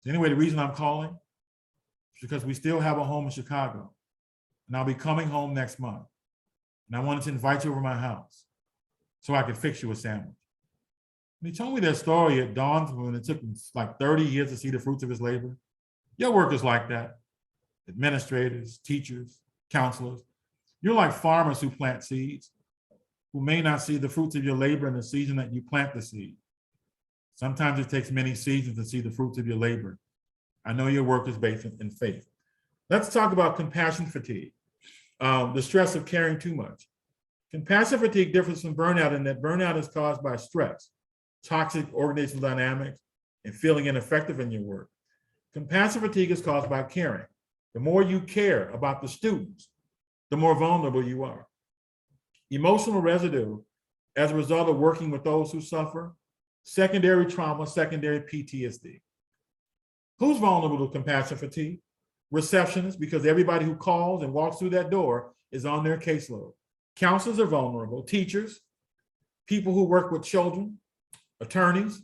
So anyway, the reason I'm calling is because we still have a home in Chicago and I'll be coming home next month. And I wanted to invite you over my house so I could fix you a sandwich. And he told me that story at dawn when it took him like 30 years to see the fruits of his labor. Your work is like that. Administrators, teachers, counselors. You're like farmers who plant seeds, who may not see the fruits of your labor in the season that you plant the seed. Sometimes it takes many seasons to see the fruits of your labor. I know your work is based in faith. Let's talk about compassion fatigue, the stress of caring too much. Compassion fatigue differs from burnout in that burnout is caused by stress, toxic organizational dynamics, and feeling ineffective in your work. Compassion fatigue is caused by caring. The more you care about the students, the more vulnerable you are. Emotional residue as a result of working with those who suffer, secondary trauma, secondary PTSD. Who's vulnerable to compassion fatigue? Receptionists, because everybody who calls and walks through that door is on their caseload. Counselors are vulnerable, teachers, people who work with children, attorneys,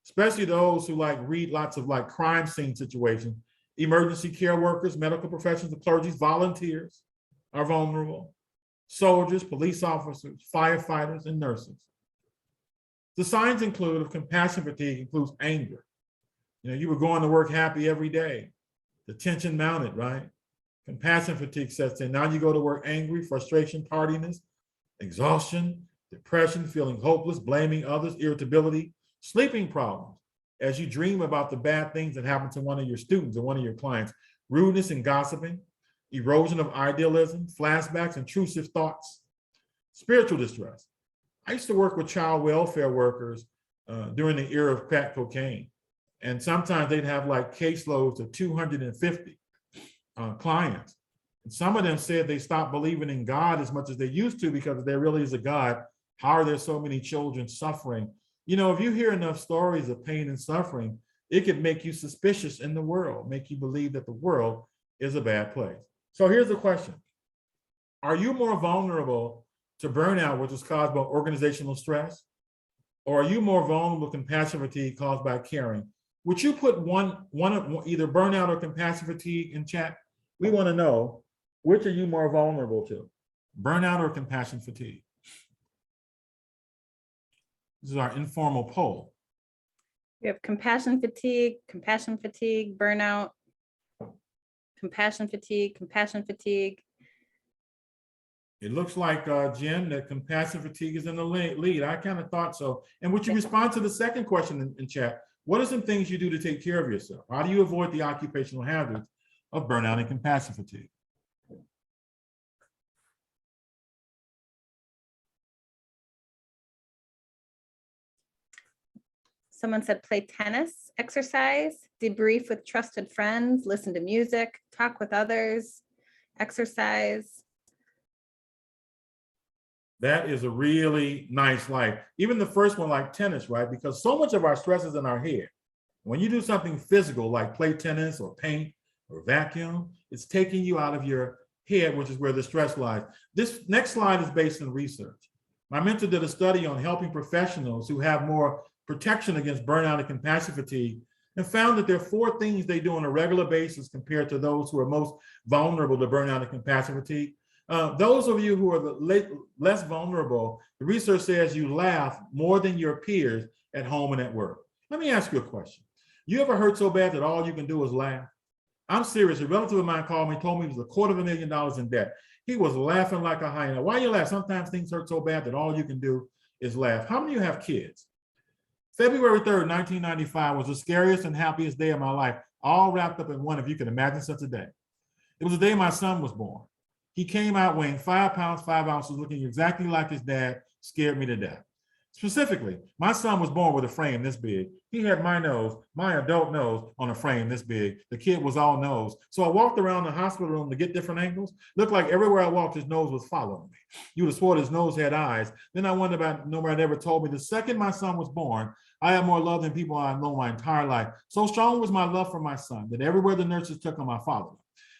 especially those who read lots of crime scene situations, emergency care workers, medical professionals, clergy, volunteers are vulnerable, soldiers, police officers, firefighters, and nurses. The signs of compassion fatigue includes anger. You were going to work happy every day. The tension mounted, right? Compassion fatigue sets in. Now you go to work angry, frustration, tardiness, exhaustion, depression, feeling hopeless, blaming others, irritability, sleeping problems as you dream about the bad things that happened to one of your students or one of your clients, rudeness and gossiping, erosion of idealism, flashbacks, intrusive thoughts, spiritual distress. I used to work with child welfare workers during the era of crack cocaine. And sometimes they'd have caseloads of 250 clients. And some of them said they stopped believing in God as much as they used to because if there really is a God, how are there so many children suffering? If you hear enough stories of pain and suffering, it could make you suspicious in the world, make you believe that the world is a bad place. So here's the question. Are you more vulnerable to burnout, which is caused by organizational stress? Or are you more vulnerable to compassion fatigue caused by caring? Would you put one either burnout or compassion fatigue in chat? We want to know, which are you more vulnerable to? Burnout or compassion fatigue? This is our informal poll. We have compassion fatigue, burnout, compassion fatigue. It looks like, Jen, that compassion fatigue is in the lead. I kind of thought so. And would you respond to the second question in chat? What are some things you do to take care of yourself? How do you avoid the occupational hazards of burnout and compassion fatigue? Someone said play tennis, exercise, debrief with trusted friends, listen to music, talk with others, exercise. That is a really nice life. Even the first one, like tennis, right? Because so much of our stress is in our head. When you do something physical, like play tennis or paint or vacuum, it's taking you out of your head, which is where the stress lies. This next slide is based on research. My mentor did a study on helping professionals who have more protection against burnout and compassion fatigue and found that there are 4 things they do on a regular basis compared to those who are most vulnerable to burnout and compassion fatigue. Those of you who are less vulnerable, the research says you laugh more than your peers at home and at work. Let me ask you a question. You ever hurt so bad that all you can do is laugh? I'm serious. A relative of mine called me, told me he was $250,000 in debt. He was laughing like a hyena. Why you laugh? Sometimes things hurt so bad that all you can do is laugh. How many of you have kids? February 3rd, 1995 was the scariest and happiest day of my life, all wrapped up in one, if you can imagine such a day. It was the day my son was born. He came out weighing 5 pounds, 5 ounces, looking exactly like his dad, scared me to death. Specifically, my son was born with a frame this big. He had my nose, my adult nose, on a frame this big. The kid was all nose. So I walked around the hospital room to get different angles. Looked like everywhere I walked, his nose was following me. You would have sworn his nose had eyes. Then I wondered about, nobody ever told me the second my son was born, I had more love than people I know my entire life. So strong was my love for my son that everywhere the nurses took him, I followed him.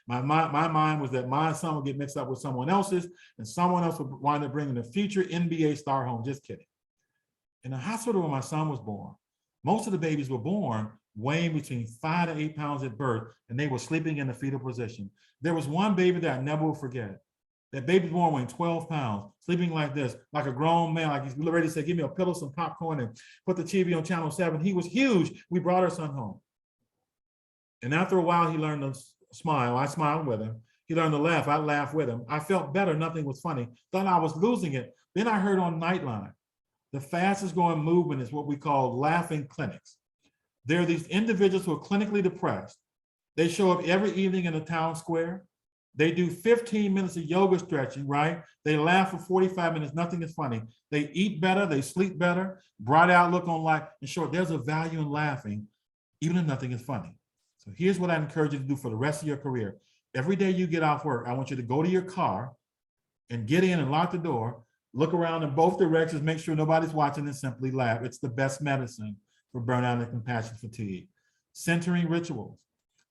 My mind was that my son would get mixed up with someone else's, and someone else would wind up bringing a future NBA star home. Just kidding. In the hospital where my son was born, most of the babies were born weighing between 5 to 8 pounds at birth, and they were sleeping in the fetal position. There was one baby that I never will forget. That baby was born weighing 12 pounds, sleeping like this, like a grown man, like he's ready to say, give me a pillow, some popcorn, and put the TV on channel 7. He was huge. We brought our son home. And after a while, he learned to smile. I smiled with him. He learned to laugh. I laughed with him. I felt better. Nothing was funny. Thought I was losing it. Then I heard on Nightline, the fastest growing movement is what we call laughing clinics. There are these individuals who are clinically depressed. They show up every evening in the town square. They do 15 minutes of yoga stretching, right? They laugh for 45 minutes, nothing is funny. They eat better, they sleep better, bright outlook on life. In short, there's a value in laughing, even if nothing is funny. So here's what I encourage you to do for the rest of your career. Every day you get off work, I want you to go to your car and get in and lock the door. Look around in both directions, make sure nobody's watching, and simply laugh. It's the best medicine for burnout and compassion fatigue. Centering rituals.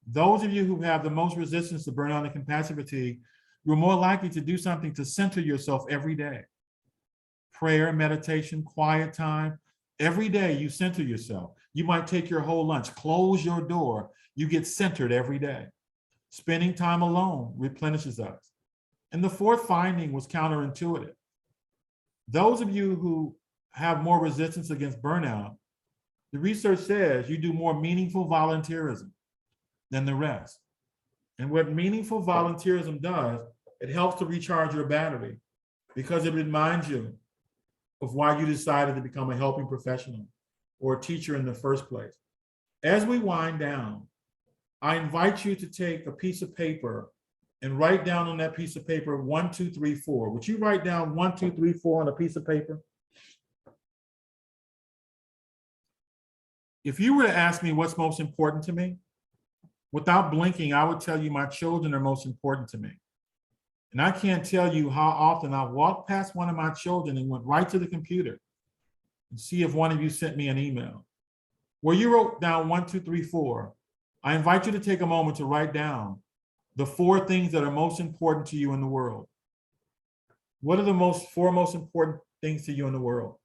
Those of you who have the most resistance to burnout and compassion fatigue, you're more likely to do something to center yourself every day. Prayer, meditation, quiet time. Every day you center yourself. You might take your whole lunch, close your door. You get centered every day. Spending time alone replenishes us. And the fourth finding was counterintuitive. Those of you who have more resistance against burnout, the research says you do more meaningful volunteerism than the rest. And what meaningful volunteerism does, it helps to recharge your battery because it reminds you of why you decided to become a helping professional or a teacher in the first place. As we wind down, I invite you to take a piece of paper and write down on that piece of paper 1, 2, 3, 4. Would you write down 1, 2, 3, 4 on a piece of paper? If you were to ask me what's most important to me, without blinking, I would tell you my children are most important to me. And I can't tell you how often I've walked past one of my children and went right to the computer and see if one of you sent me an email. Where you wrote down 1, 2, 3, 4, I invite you to take a moment to write down the 4 things that are most important to you in the world. What are the 4 most important things to you in the world?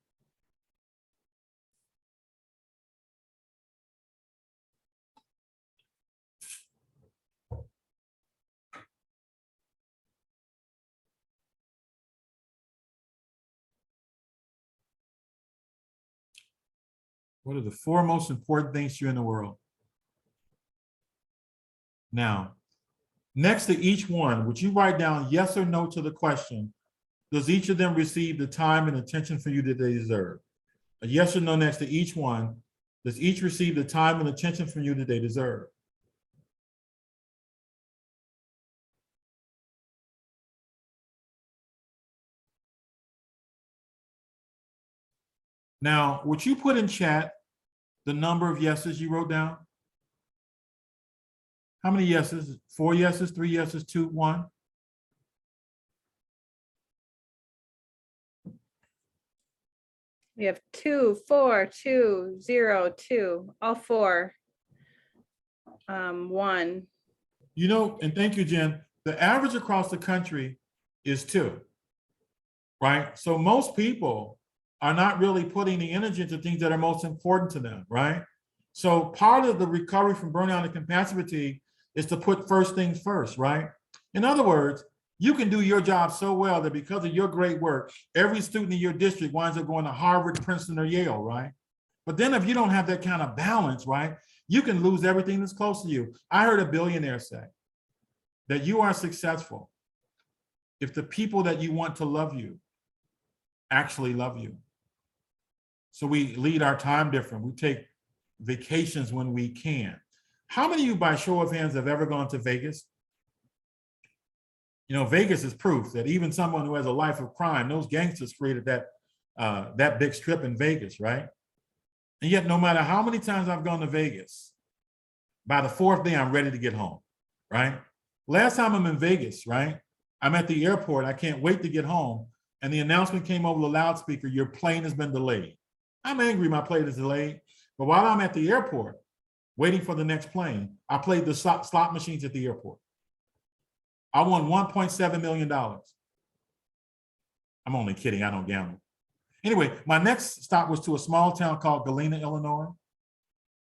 What are the 4 most important things to you in the world? Now, next to each one, would you write down yes or no to the question, does each of them receive the time and attention for you that they deserve? A yes or no next to each one, does each receive the time and attention from you that they deserve? Now, would you put in chat the number of yeses you wrote down? How many yeses? 4 yeses, 3 yeses, 2, 1? We have 2, 4, 2, 0, 2, all 4. 1. You know, and thank you, Jen. The average across the country is 2, right? So most people are not really putting the energy into things that are most important to them, right? So part of the recovery from burnout and compassion fatigue is to put first things first, right? In other words, you can do your job so well that because of your great work, every student in your district winds up going to Harvard, Princeton, or Yale, right? But then if you don't have that kind of balance, right, you can lose everything that's close to you. I heard a billionaire say that you are successful if the people that you want to love you actually love you. So we lead our time different. We take vacations when we can. How many of you, by show of hands, have ever gone to Vegas? You know, Vegas is proof that even someone who has a life of crime, those gangsters created that big strip in Vegas, right? And yet, no matter how many times I've gone to Vegas, by the fourth day, I'm ready to get home, right? Last time I'm in Vegas, right? I'm at the airport. I can't wait to get home. And the announcement came over the loudspeaker, your plane has been delayed. I'm angry my plane is delayed. But while I'm at the airport, waiting for the next plane, I played the slot machines at the airport. I won $1.7 million. I'm only kidding, I don't gamble. Anyway, my next stop was to a small town called Galena, Illinois.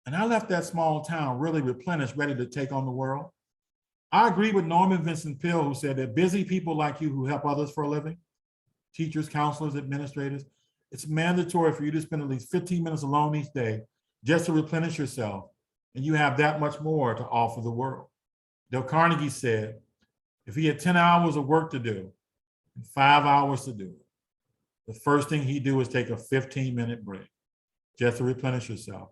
And I left that small town really replenished, ready to take on the world. I agree with Norman Vincent Peale, who said that busy people like you who help others for a living, teachers, counselors, administrators, it's mandatory for you to spend at least 15 minutes alone each day just to replenish yourself. And you have that much more to offer the world. Dale Carnegie said, if he had 10 hours of work to do and 5 hours to do it, the first thing he'd do is take a 15-minute break just to replenish yourself.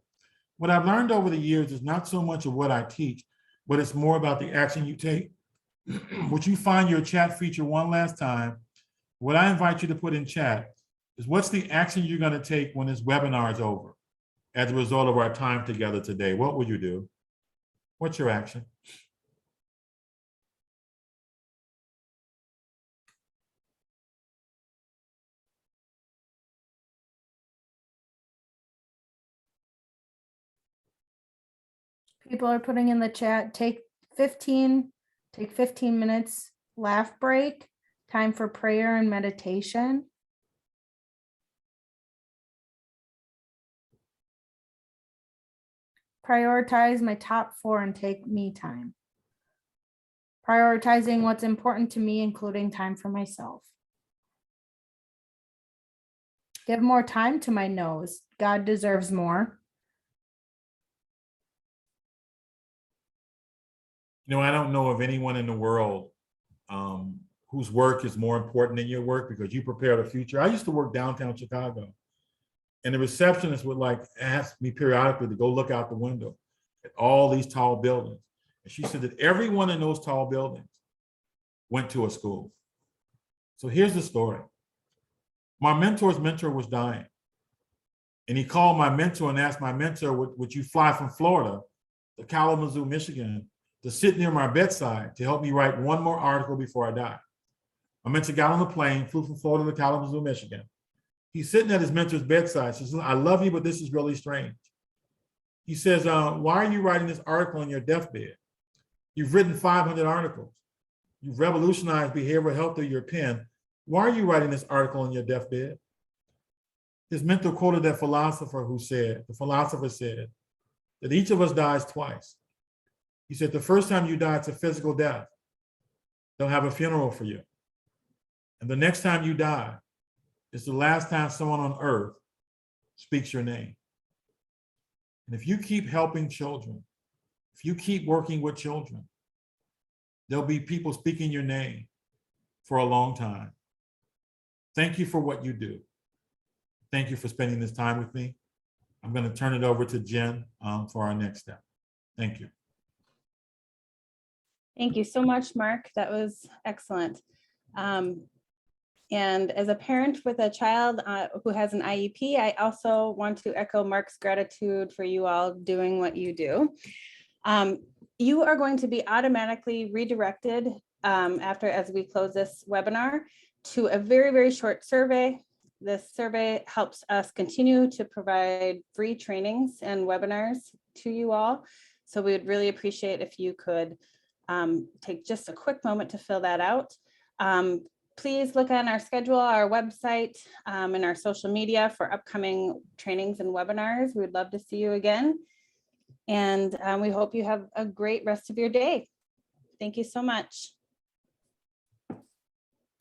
What I've learned over the years is not so much of what I teach, but it's more about the action you take. Would you find your chat feature one last time? What I invite you to put in chat is what's the action you're going to take when this webinar is over as a result of our time together today? What will you do? What's your action? People are putting in the chat, take 15 minutes, laugh break, time for prayer and meditation. Prioritize my top 4 and take me time. Prioritizing what's important to me, including time for myself. Give more time to my nose. God deserves more. You know, I don't know of anyone in the world whose work is more important than your work because you prepare the future. I used to work downtown Chicago, and the receptionist would like ask me periodically to go look out the window at all these tall buildings. And she said that everyone in those tall buildings went to a school. So here's the story. My mentor's mentor was dying. And he called my mentor and asked my mentor, would you fly from Florida to Kalamazoo, Michigan, to sit near my bedside to help me write one more article before I die? My mentor got on the plane, flew from Florida to Kalamazoo, Michigan. He's sitting at his mentor's bedside. He says, I love you, but this is really strange. He says, why are you writing this article on your deathbed? You've written 500 articles. You've revolutionized behavioral health through your pen. Why are you writing this article on your deathbed? His mentor quoted that philosopher who said, the philosopher said, that each of us dies twice. He said, the first time you die, it's a physical death. They'll have a funeral for you. And the next time you die, it's the last time someone on earth speaks your name. And if you keep helping children, if you keep working with children, there'll be people speaking your name for a long time. Thank you for what you do. Thank you for spending this time with me. I'm going to turn it over to Jen for our next step. Thank you. Thank you so much, Mark. That was excellent. And as a parent with a child who has an IEP, I also want to echo Mark's gratitude for you all doing what you do. You are going to be automatically redirected as we close this webinar to a very, very short survey. This survey helps us continue to provide free trainings and webinars to you all. So we would really appreciate if you could take just a quick moment to fill that out. Please look on our schedule, our website, and our social media for upcoming trainings and webinars. We would love to see you again. And we hope you have a great rest of your day. Thank you so much.